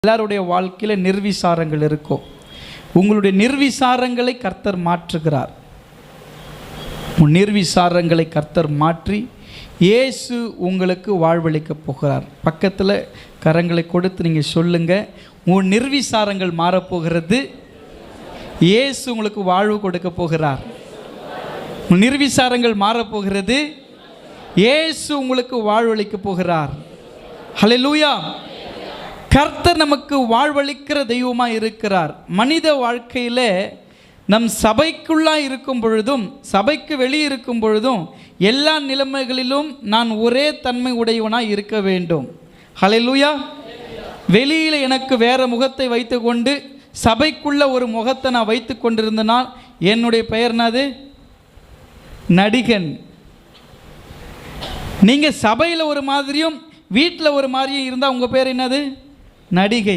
எல்லாருடைய வாழ்க்கையில் நிர்விசாரங்கள் இருக்கும். உங்களுடைய நிர்விசாரங்களை கர்த்தர் மாற்றுகிறார். நிர்விசாரங்களை கர்த்தர் மாற்றி இயேசு உங்களுக்கு வாழ்வளிக்க போகிறார். பக்கத்தில் கரங்களை கொடுத்து நீங்கள் சொல்லுங்கள், உன் நிர்விசாரங்கள் மாறப்போகிறது, இயேசு உங்களுக்கு வாழ்வு கொடுக்க போகிறார். நிர்விசாரங்கள் மாறப்போகிறது, இயேசு உங்களுக்கு வாழ்வளிக்க போகிறார். ஹல்லேலூயா. கர்த்தர் நமக்கு வாழ்வளிக்கிற தெய்வமாக இருக்கிறார். மனித வாழ்க்கையில் நம் சபைக்குள்ளாக இருக்கும் பொழுதும் சபைக்கு வெளியே இருக்கும் பொழுதும் எல்லா நிலைமைகளிலும் நான் ஒரே தன்மை உடையவனாக இருக்க வேண்டும். ஹல்லேலூயா. வெளியில் எனக்கு வேறு முகத்தை வைத்து கொண்டு சபைக்குள்ள ஒரு முகத்தை நான் வைத்து கொண்டிருந்தனால் என்னுடைய பெயர் என்னது? நடிகன். நீங்கள் சபையில் ஒரு மாதிரியும் வீட்டில் ஒரு மாதிரியும் இருந்தால் உங்கள் பேர் என்னது? நடிகை.